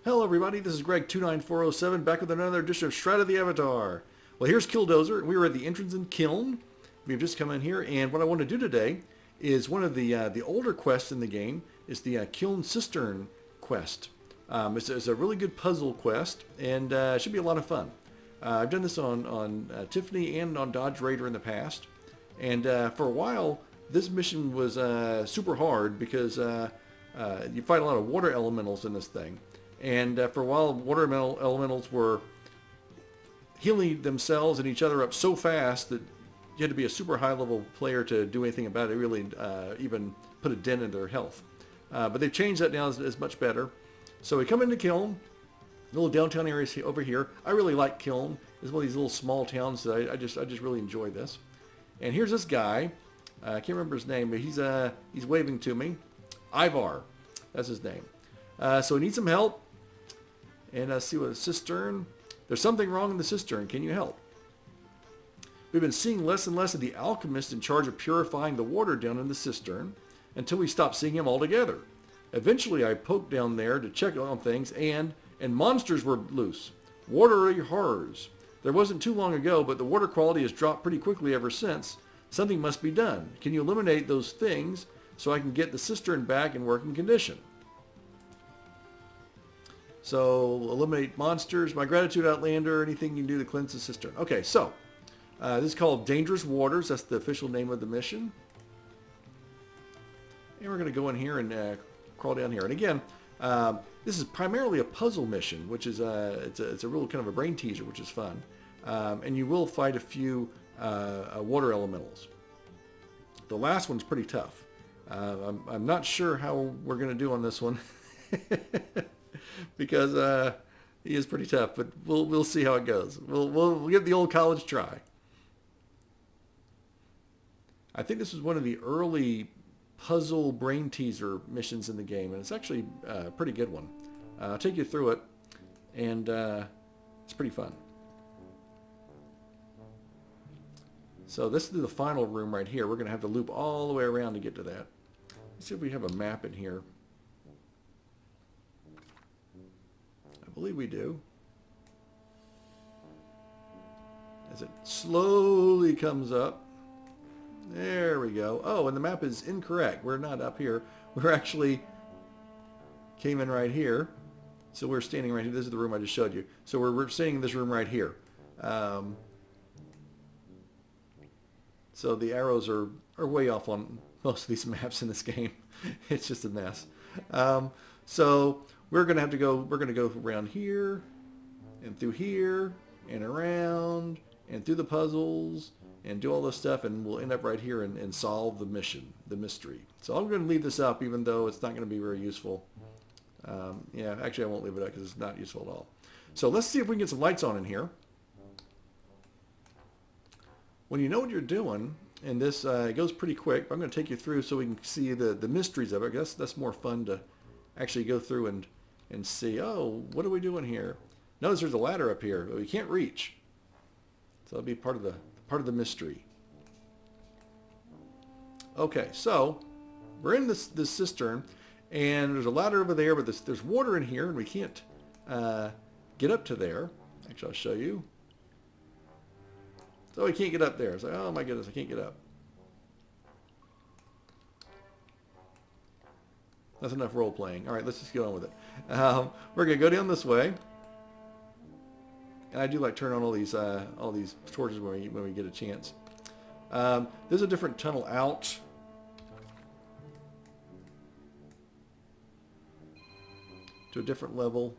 Hello everybody, this is Greg29407 back with another edition of Shroud of the Avatar. Well, here's Killdozer. We were at the entrance in Kiln. We've just come in here, and what I want to do today is one of the older quests in the game. Is the Kiln Cistern quest. It's a really good puzzle quest, and it should be a lot of fun. I've done this on Tiffany and on Dodge Raider in the past, and for a while this mission was super hard because you fight a lot of water elementals in this thing. And for a while, water elementals were healing themselves and each other up so fast that you had to be a super high-level player to do anything about it, really even put a dent in their health. But they've changed that now as much better. So we come into Kiln, little downtown areas over here. I really like Kiln. It's one of these little small towns that I just really enjoy this. And here's this guy. I can't remember his name, but he's waving to me. Ivar, that's his name. So he needs some help. And see what a cistern. There's something wrong in the cistern. Can you help? We've been seeing less and less of the alchemist in charge of purifying the water down in the cistern until we stopped seeing him altogether. Eventually, I poked down there to check on things, and monsters were loose. Watery horrors. There wasn't too long ago, but the water quality has dropped pretty quickly ever since. Something must be done. Can you eliminate those things so I can get the cistern back in working condition? So, eliminate monsters. My gratitude, Outlander. Anything you can do to cleanse the cistern. Okay, so, this is called Dangerous Waters. That's the official name of the mission. And we're going to go in here and crawl down here. And again, this is primarily a puzzle mission, which is it's a real kind of a brain teaser, which is fun. And you will fight a few water elementals. The last one's pretty tough. I'm not sure how we're going to do on this one. Because he is pretty tough, but we'll see how it goes. We'll give the old college try. I think this was one of the early puzzle brain teaser missions in the game, and it's actually a pretty good one. I'll take you through it, and it's pretty fun. So this is the final room right here. We're going to have to loop all the way around to get to that. Let's see if we have a map in here. I believe we do. As it slowly comes up. There we go. Oh, and the map is incorrect. We're not up here. We're actually came in right here. So we're standing right here. This is the room I just showed you. So we're standing in this room right here. So the arrows are way off on most of these maps in this game. It's just a mess. So we're going to go around here and through here and around and through the puzzles and do all this stuff, and we'll end up right here and solve the mission, the mystery. So I'm going to leave this up even though it's not going to be very useful. Yeah, actually I won't leave it up because it's not useful at all. So let's see if we can get some lights on in here. When you know what you're doing, and this it goes pretty quick, but I'm going to take you through so we can see the mysteries of it. That's more fun to actually go through and see, oh, what are we doing here? Notice there's a ladder up here that we can't reach. So that'll be part of the mystery. Okay, so we're in this cistern, and there's a ladder over there, but there's water in here, and we can't get up to there. Actually, I'll show you. So we can't get up there. It's like, oh my goodness, I can't get up. That's enough role playing. All right, let's just get on with it. We're gonna go down this way, and I do like turn on all these torches when we get a chance. There's a different tunnel out. To a different level,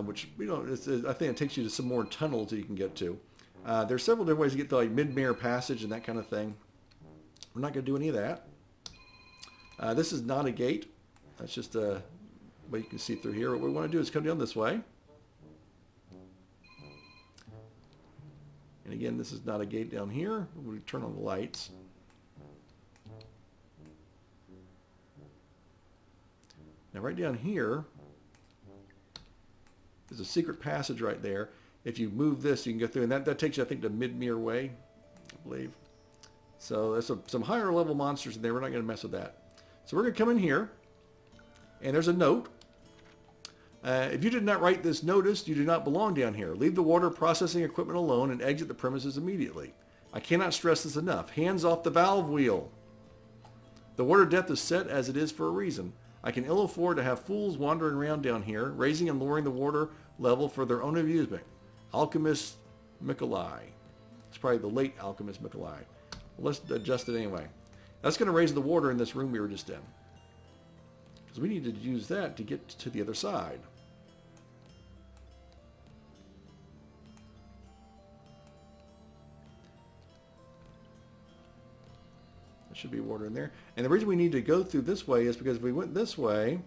which we don't. I think it takes you to some more tunnels that you can get to. There's several different ways to get to like Midmaer Passage and that kind of thing. We're not going to do any of that. This is not a gate. That's just a way you can see through here. What we want to do is come down this way. And again, this is not a gate down here. We'll turn on the lights. Now right down here, there's a secret passage right there. If you move this, you can go through, and that takes you, I think, to Midmaer Way, I believe. So there's some higher level monsters in there. We're not going to mess with that. So we're going to come in here, and there's a note. If you did not write this notice, you do not belong down here. Leave the water processing equipment alone and exit the premises immediately. I cannot stress this enough. Hands off the valve wheel. The water depth is set as it is for a reason. I can ill afford to have fools wandering around down here, raising and lowering the water level for their own amusement. Alchemist Mikolai. It's probably the late alchemist Mikolai. Well, let's adjust it anyway. That's going to raise the water in this room we were just in. Because we need to use that to get to the other side. There should be water in there. And the reason we need to go through this way is because if we went this way,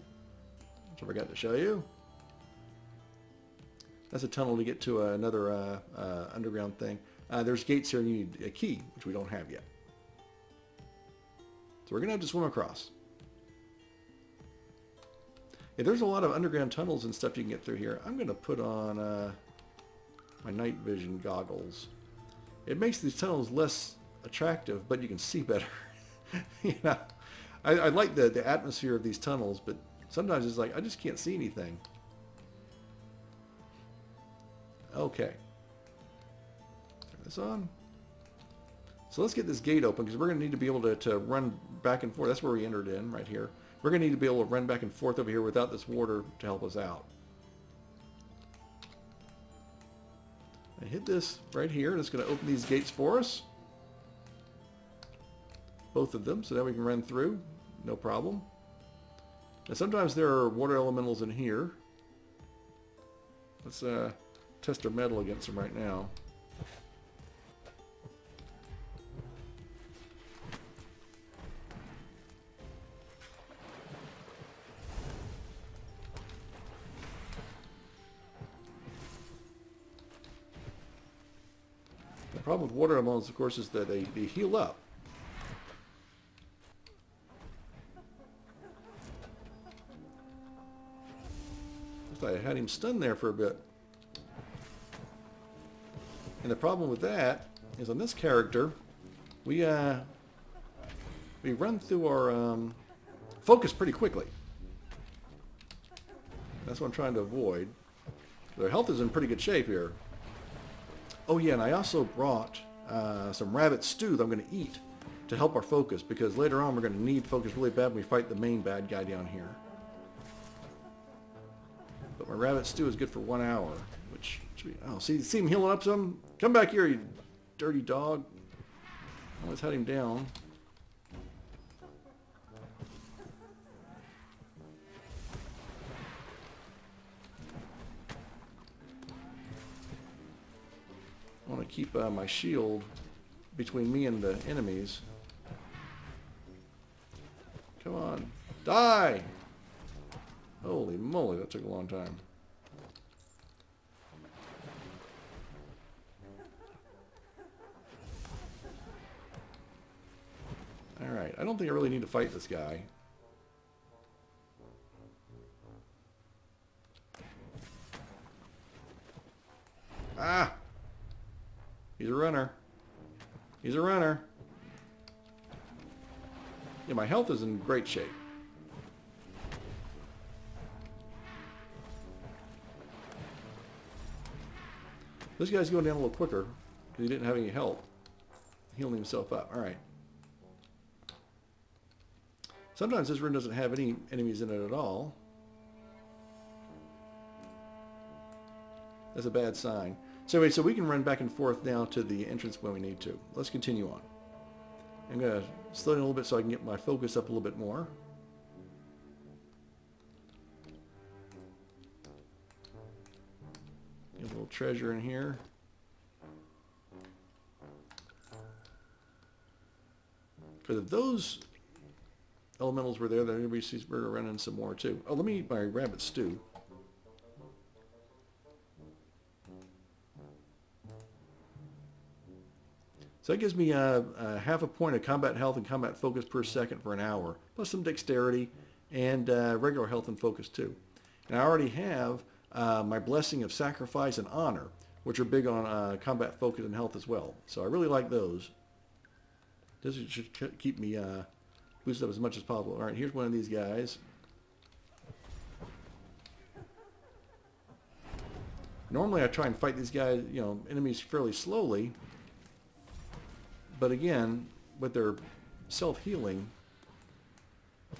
which I forgot to show you, that's a tunnel to get to another underground thing. There's gates here and you need a key, which we don't have yet. So we're going to have to swim across. Yeah, there's a lot of underground tunnels and stuff you can get through here. I'm going to put on my night vision goggles. It makes these tunnels less attractive, but you can see better. You know, I like the atmosphere of these tunnels, but sometimes it's like I just can't see anything. Okay. Turn this on. So let's get this gate open because we're going to need to be able to run back and forth. That's where we entered in, right here. We're going to need to be able to run back and forth over here without this water to help us out. I hit this right here, and it's going to open these gates for us. Both of them, so that we can run through. No problem. Now sometimes there are water elementals in here. Let's test our metal against them right now. The problem with water elementals, of course, is that they heal up. I had him stunned there for a bit. And the problem with that is on this character, we run through our focus pretty quickly. That's what I'm trying to avoid. Their health is in pretty good shape here. Oh yeah, and I also brought some rabbit stew that I'm going to eat to help our focus, because later on we're going to need focus really bad when we fight the main bad guy down here. But my rabbit stew is good for 1 hour, which should be, oh, see him healing up some? Come back here, you dirty dog. I almost had him down. I want to keep my shield between me and the enemies. Come on, die! Holy moly, that took a long time. Alright, I don't think I really need to fight this guy. Ah! He's a runner. He's a runner. Yeah, my health is in great shape. This guy's going down a little quicker because he didn't have any help healing himself up. Alright. Sometimes this room doesn't have any enemies in it at all. That's a bad sign. So anyway, so we can run back and forth now to the entrance when we need to. Let's continue on. I'm going to slow down a little bit so I can get my focus up a little bit more. Get a little treasure in here. Because if those elementals were there, then everybody sees we're running some more too. Oh, let me eat my rabbit stew. So that gives me half a point of combat health and combat focus per second for an hour, plus some dexterity and regular health and focus too. And I already have my blessing of sacrifice and honor, which are big on combat focus and health as well. So I really like those. This should keep me boosted up as much as possible. All right, here's one of these guys. Normally I try and fight these guys, you know, enemies fairly slowly. But again, with their self-healing, it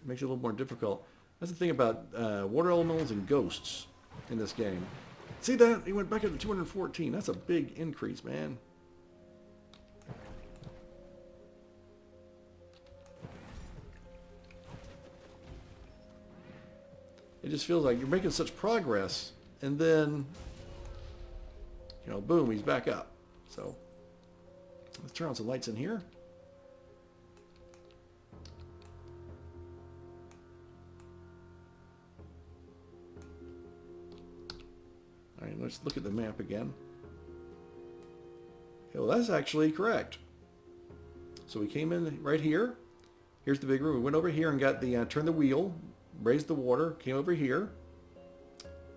makes it a little more difficult. That's the thing about water elementals and ghosts in this game. See that? He went back up to 214. That's a big increase, man. It just feels like you're making such progress, and then, you know, boom, he's back up. So let's turn on some lights in here. All right, let's look at the map again. Okay, well, that's actually correct. So we came in right here. Here's the big room. We went over here and got the turned the wheel, raised the water, came over here,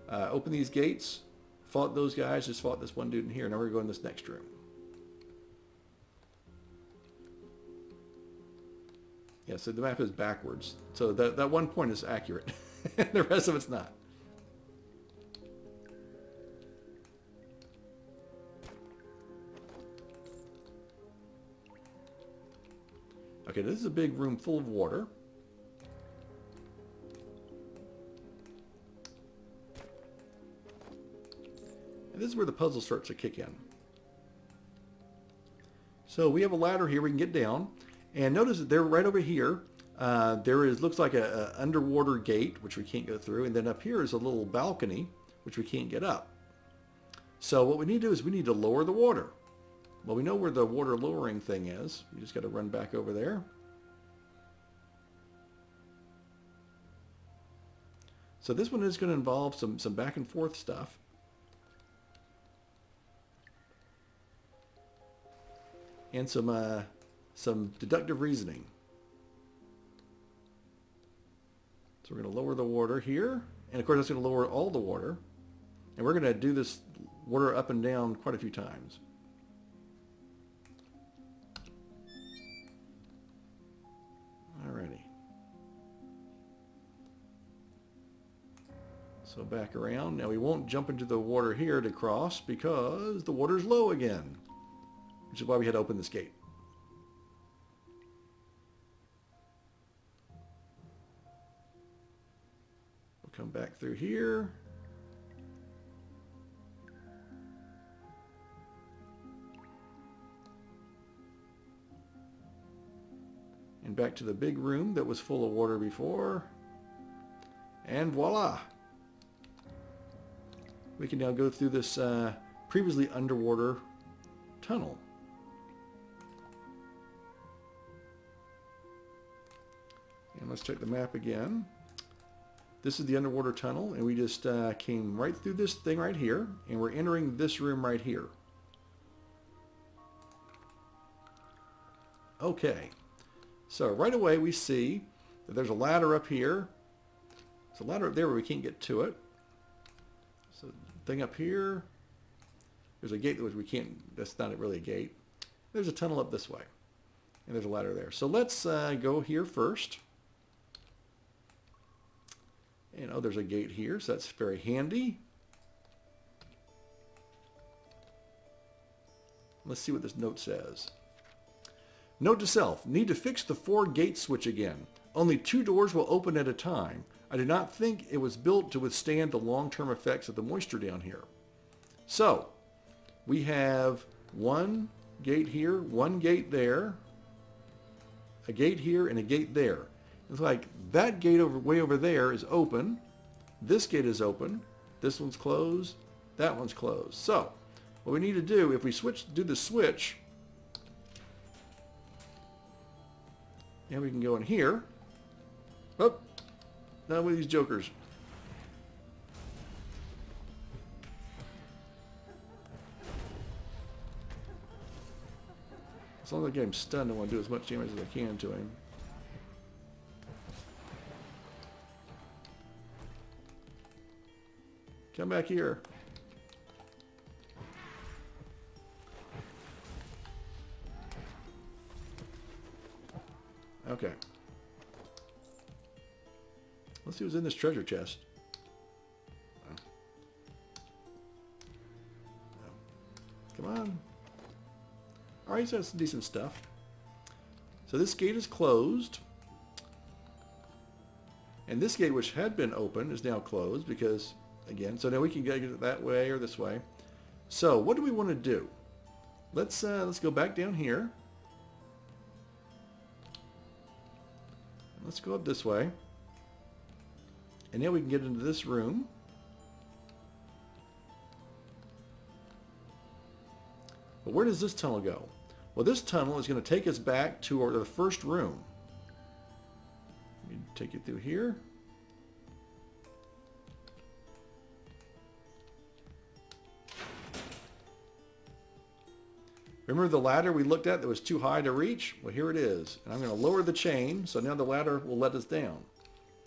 opened these gates, fought those guys, just fought this one dude in here. Now we're going to go in this next room. Yeah, so the map is backwards. So that one point is accurate. The rest of it's not. Okay, this is a big room full of water. And this is where the puzzle starts to kick in. So we have a ladder here we can get down. And notice that they're right over here. There is, looks like a underwater gate, which we can't go through. And then up here is a little balcony, which we can't get up. So what we need to do is we need to lower the water. Well, we know where the water lowering thing is. We just got to run back over there. So this one is going to involve some back and forth stuff. And some deductive reasoning. So we're going to lower the water here. And of course that's going to lower all the water. And we're going to do this water up and down quite a few times. Alrighty. So back around. Now we won't jump into the water here to cross because the water's low again. Which is why we had to open this gate. We'll come back through here. And back to the big room that was full of water before. And voila! We can now go through this previously underwater tunnel. And let's check the map again. This is the underwater tunnel, and we just came right through this thing right here, and we're entering this room right here. Okay, so right away we see that there's a ladder up here. There's a ladder up there where we can't get to it. So thing up here. There's a gate that we can't, that's not really a gate. There's a tunnel up this way. And there's a ladder there. So let's go here first. And oh, there's a gate here, so that's very handy. Let's see what this note says. Note to self, need to fix the 4 gate switch again. Only 2 doors will open at a time. I do not think it was built to withstand the long-term effects of the moisture down here. So, we have 1 gate here, 1 gate there, a gate here, and a gate there. It's like that gate way over there is open. This gate is open. This one's closed. That one's closed. So, what we need to do, if we do the switch, and we can go in here. Oh, not with these jokers. As long as I get him stunned, I want to do as much damage as I can to him. Come back here. Okay. Let's see what's in this treasure chest. Come on. Alright, so that's some decent stuff. So this gate is closed. And this gate, which had been open, is now closed because, again, so now we can get it that way or this way. So what do we want to do? Let's go back down here. Let's go up this way. And now we can get into this room. But where does this tunnel go? Well, this tunnel is going to take us back to the first room. Let me take you through here. Remember the ladder we looked at that was too high to reach? Well, here it is. And I'm going to lower the chain, so now the ladder will let us down.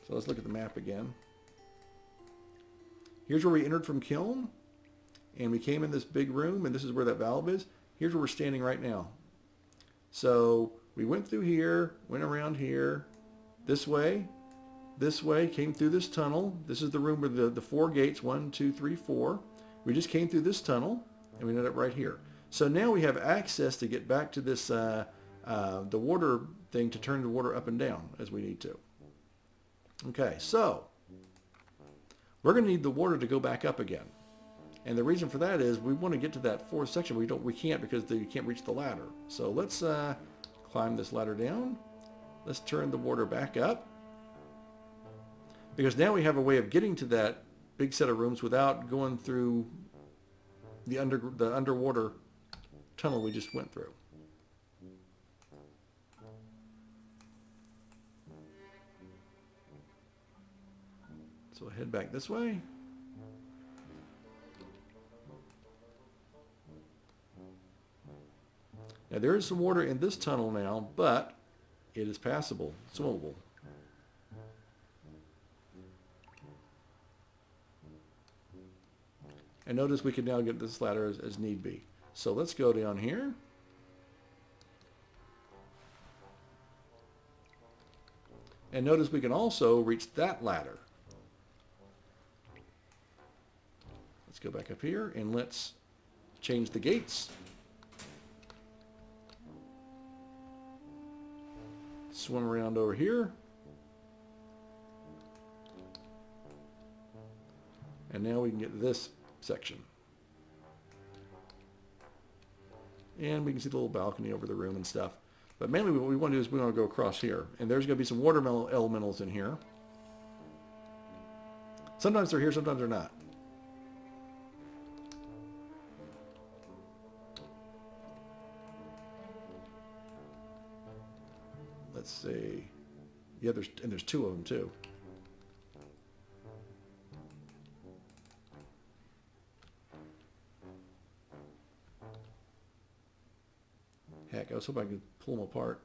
So let's look at the map again. Here's where we entered from Kiln. And we came in this big room, and this is where that valve is. Here's where we're standing right now. So we went through here, went around here, this way, came through this tunnel. This is the room where the 4 gates, 1, 2, 3, 4. We just came through this tunnel, and we ended up right here. So now we have access to get back to this, the water thing to turn the water up and down as we need to. Okay, so we're going to need the water to go back up again. And the reason for that is we want to get to that 4th section. We can't because you can't reach the ladder. So let's climb this ladder down. Let's turn the water back up. Because now we have a way of getting to that big set of rooms without going through the underwater tunnel we just went through. So we'll head back this way. Now there is some water in this tunnel now, but it is passable, swimmable. And notice we can now get this ladder as need be. So let's go down here. And notice we can also reach that ladder. Let's go back up here and let's change the gates. Swim around over here. And now we can get this section. And we can see the little balcony over the room and stuff. But mainly what we want to do is we want to go across here. And there's going to be some water elementals in here. Sometimes they're here, sometimes they're not. Let's see. Yeah, there's 2 of them too. Heck, I was hoping I could pull them apart.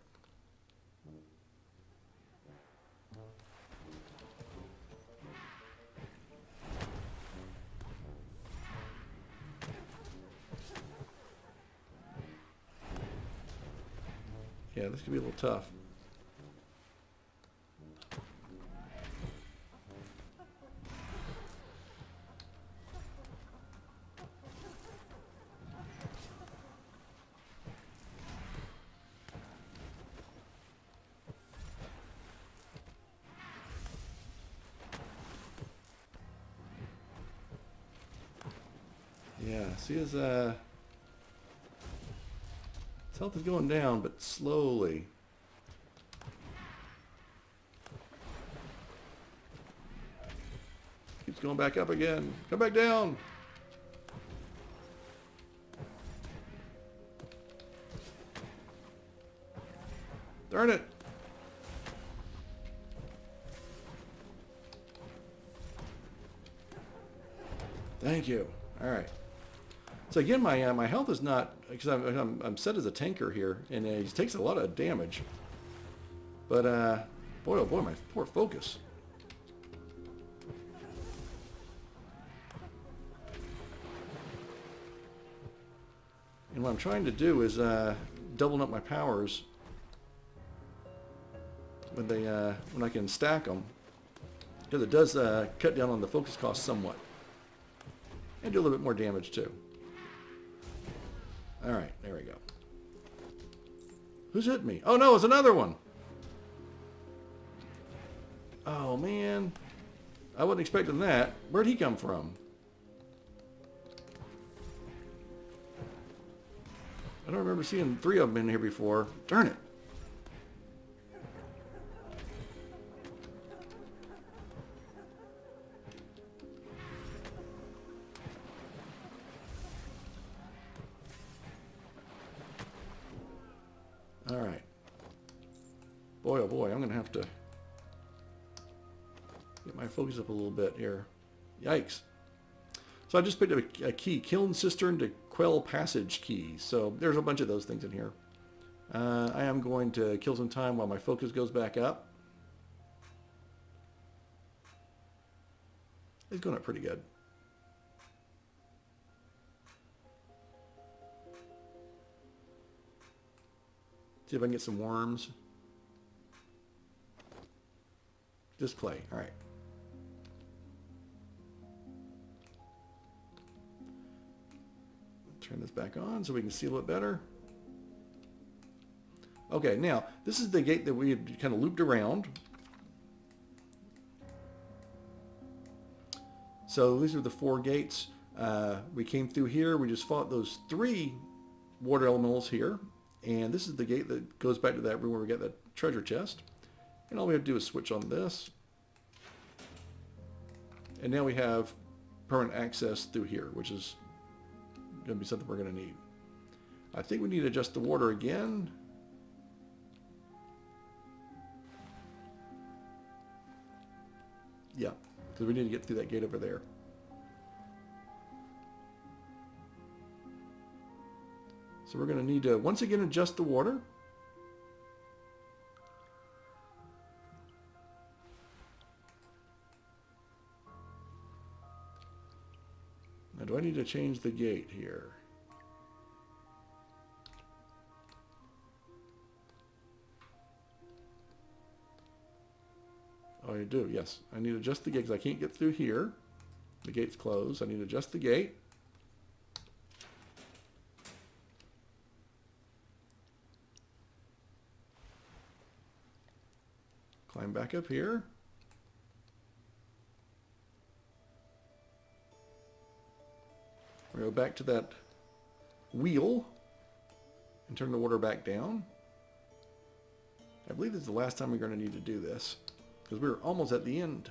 Yeah, this could be a little tough. Yeah, see his health is going down, but slowly. Keeps going back up again. Come back down. Darn it. Thank you. All right. So again, my health is not, because I'm set as a tanker here, and he takes a lot of damage. But boy, oh boy, my poor focus. And what I'm trying to do is doubling up my powers when I can stack them, because it does cut down on the focus cost somewhat, and do a little bit more damage too. All right, there we go. Who's hit me? Oh no, it's another one. Oh man, I wasn't expecting that. Where'd he come from? I don't remember seeing 3 of them in here before. Darn it. All right. Boy, oh boy, I'm going to have to get my focus up a little bit here. Yikes. So I just picked up a key, Kiln Cistern to Quell Passage key. So there's a bunch of those things in here. I am going to kill some time while my focus goes back up. It's going up pretty good. See if I can get some worms. Just clay. All right. Turn this back on so we can see a little better. Okay, now this is the gate that we had kind of looped around. So these are the 4 gates. We came through here. We just fought those 3 water elementals here. And this is the gate that goes back to that room where we got that treasure chest. And all we have to do is switch on this. And now we have permanent access through here, which is going to be something we're going to need. I think we need to adjust the water again. Yeah, because we need to get through that gate over there. So we're going to need to once again adjust the water. Now do I need to change the gate here? Oh, I do, yes. I need to adjust the gate because I can't get through here. The gate's closed. I need to adjust the gate. Climb back up here. We go back to that wheel and turn the water back down. I believe this is the last time we're going to need to do this because we're almost at the end.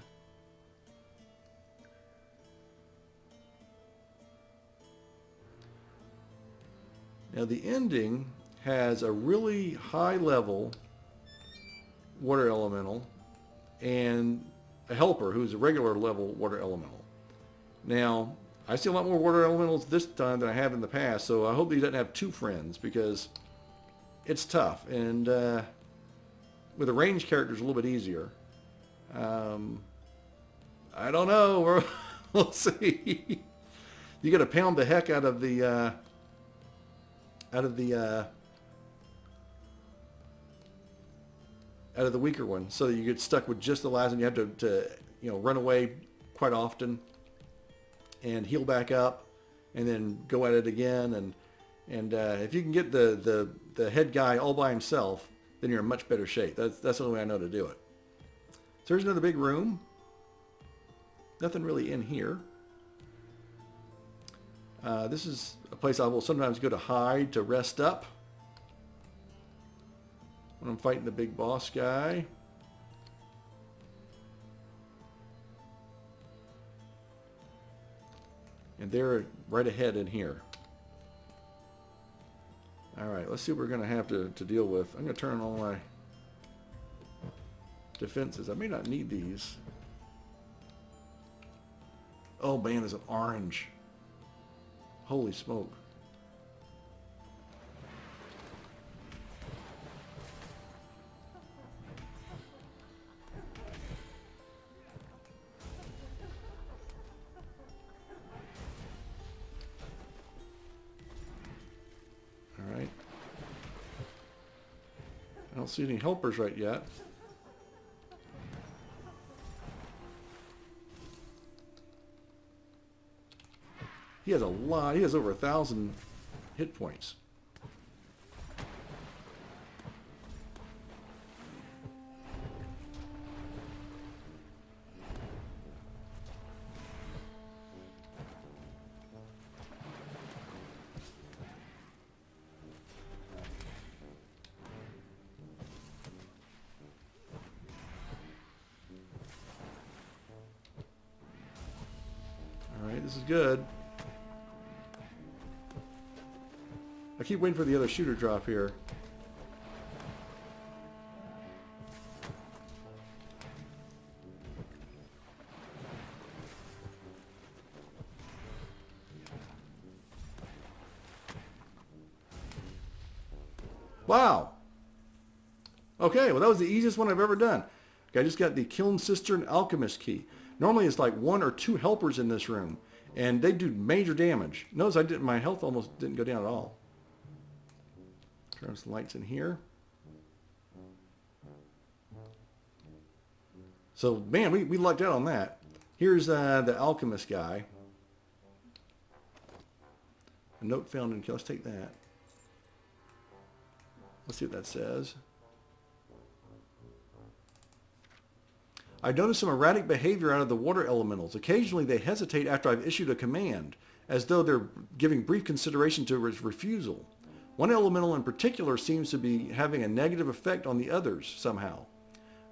Now the ending has a really high level water elemental and a helper who's a regular level water elemental. Now I see a lot more water elementals this time than I have in the past, so I hope he doesn't have 2 friends because it's tough. And with a ranged character, it's a little bit easier. I don't know. We'll see. You got to pound the heck out of the weaker one, so that you get stuck with just the last one. You have to run away quite often and heal back up and then go at it again. And if you can get the head guy all by himself, then you're in much better shape. That's the only way I know to do it. So there's another big room. Nothing really in here. This is a place I will sometimes go to hide to rest up when I'm fighting the big boss guy. And they're right ahead in here. Alright, let's see what we're going to have to deal with. I'm going to turn on all my defenses. I may not need these. Oh man, there's an orange. Holy smoke. Alright. I don't see any helpers right yet. He has a lot. He has over 1,000 hit points. Alright, this is good. I keep waiting for the other shooter drop here. Wow! Okay, well that was the easiest one I've ever done. Okay, I just got the Kiln Cistern alchemist key. Normally it's like 1 or 2 helpers in this room, and they do major damage. Notice my health almost didn't go down at all. Turn some lights in here. So, man, we lucked out on that. Here's the alchemist guy. A note found in... Let's take that. Let's see what that says. I've noticed some erratic behavior out of the water elementals. Occasionally they hesitate after I've issued a command, as though they're giving brief consideration to its refusal. One elemental in particular seems to be having a negative effect on the others somehow.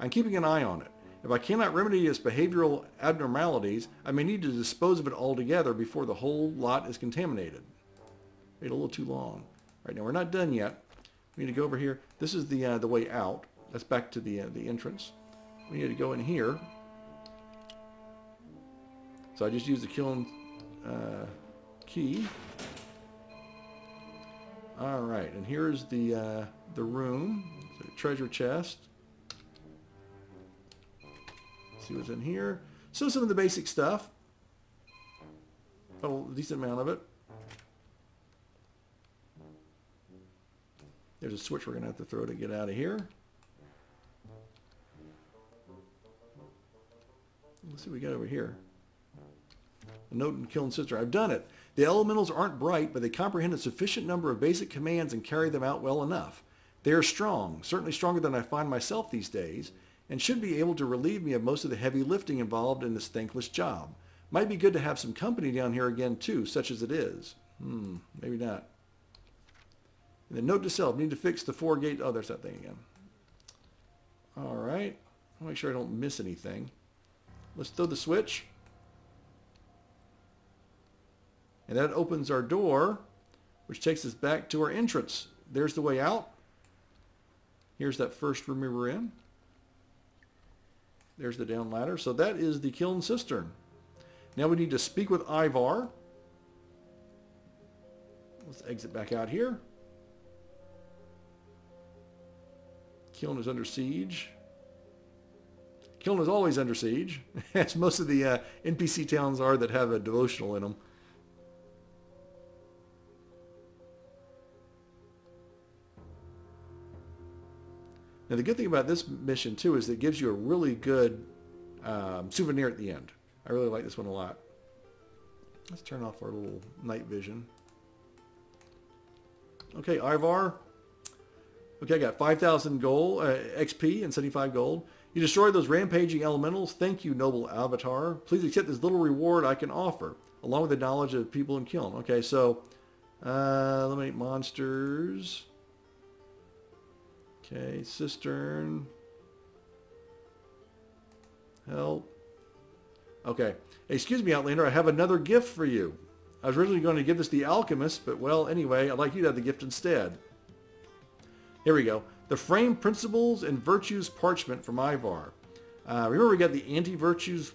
I'm keeping an eye on it. If I cannot remedy its behavioral abnormalities, I may need to dispose of it altogether before the whole lot is contaminated. Wait a little too long. All right, now we're not done yet. We need to go over here. This is the way out. That's back to the entrance. We need to go in here. So I just used the kiln key. All right, and here's the room, the treasure chest. See what's in here. So some of the basic stuff. A decent amount of it. There's a switch we're going to have to throw to get out of here. Let's see what we got over here. A note in Kiln Cistern. I've done it. The elementals aren't bright, but they comprehend a sufficient number of basic commands and carry them out well enough. They are strong, certainly stronger than I find myself these days, and should be able to relieve me of most of the heavy lifting involved in this thankless job. Might be good to have some company down here again too, such as it is. Maybe not. And then note to self, need to fix the 4 gate. Oh, there's that thing again. All right. I'll make sure I don't miss anything. Let's throw the switch. And that opens our door, which takes us back to our entrance. There's the way out. Here's that first room we were in. There's the down ladder. So that is the Kiln Cistern. Now we need to speak with Ivar. Let's exit back out here. Kiln is under siege. Kiln is always under siege, as most of the NPC towns are that have a devotional in them. Now the good thing about this mission too is it gives you a really good souvenir at the end. I really like this one a lot. Let's turn off our little night vision. Okay, Ivar. Okay, I got 5,000 gold, XP and 75 gold. You destroyed those rampaging elementals. Thank you, noble avatar. Please accept this little reward I can offer, along with the knowledge of people in Kiln. Okay, so eliminate monsters. Okay, cistern. Help. Okay. Excuse me, Outlander. I have another gift for you. I was originally going to give this to the alchemist, but well, anyway, I'd like you to have the gift instead. Here we go. The Frame Principles and Virtues Parchment from Ivar. Remember we got the Anti-Virtues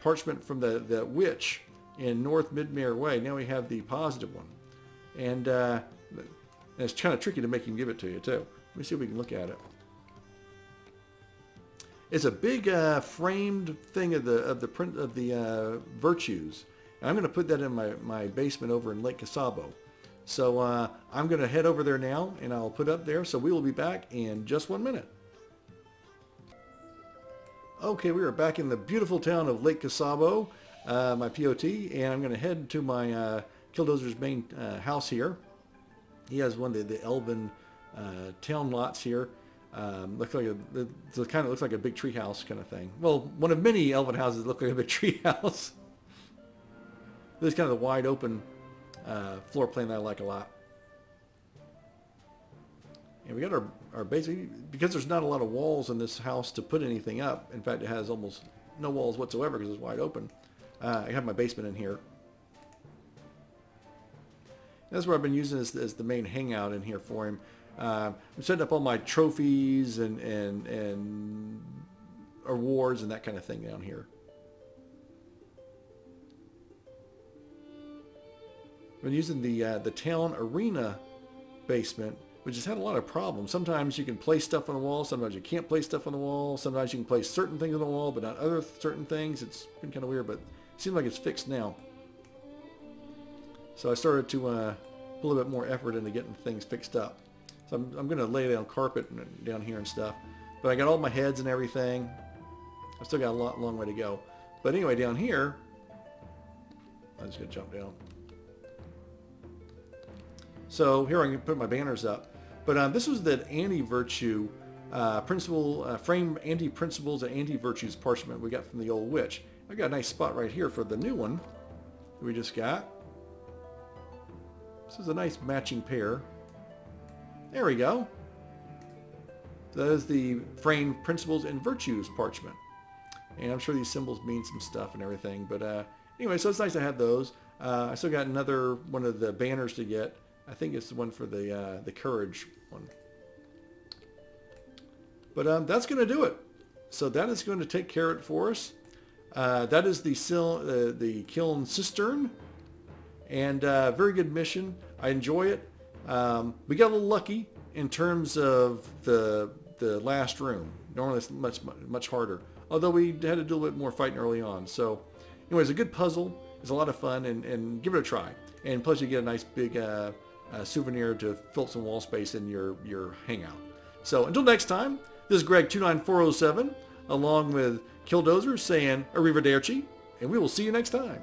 parchment from the witch in North Midmaer Way. Now we have the positive one. And it's kind of tricky to make him give it to you, too. Let me see if we can look at it. It's a big framed thing of the virtues. And I'm going to put that in my basement over in Lake Casabo. So I'm going to head over there now, and I'll put up there. So we will be back in just 1 minute. Okay, we are back in the beautiful town of Lake Casabo, my POT, and I'm going to head to my Killdozer's main house here. He has one of the elven town lots here. Looks like it kind of looks like a big tree house kind of thing. Well, one of many elven houses that look like a big tree house. This is kind of the wide open floor plan that I like a lot. And we got our basically, because there's not a lot of walls in this house to put anything up. In fact, it has almost no walls whatsoever because it's wide open. I have my basement in here. That's where I've been using as the main hangout in here for him. I'm setting up all my trophies and awards and that kind of thing down here. I've been using the town arena basement, which has had a lot of problems. Sometimes you can place stuff on the wall, sometimes you can't place stuff on the wall, sometimes you can place certain things on the wall, but not other certain things. It's been kind of weird, but it seems like it's fixed now. So I started to put a little bit more effort into getting things fixed up. So I'm going to lay down carpet down here and stuff. But I got all my heads and everything. I've still got a long way to go. But anyway, down here, I'm just going to jump down. So here I'm going to put my banners up. But this was that anti-virtue frame anti-principles and anti-virtues parchment we got from the old witch. I got a nice spot right here for the new one that we just got. This is a nice matching pair. There we go. That is the frame principles and virtues parchment. And I'm sure these symbols mean some stuff and everything. But anyway, so it's nice to have those. I still got another one of the banners to get. I think it's the one for the courage one. But that's going to do it. So that is going to take care of it for us. That is the Kiln Cistern. And very good mission. I enjoy it. We got a little lucky in terms of the last room. Normally it's much harder. Although we had to do a little bit more fighting early on. So anyway, it's a good puzzle. It's a lot of fun, and give it a try. And plus you get a nice big souvenir to fill some wall space in your hangout. So until next time, this is Greg 29407 along with Killdozer saying arrivederci, and we will see you next time.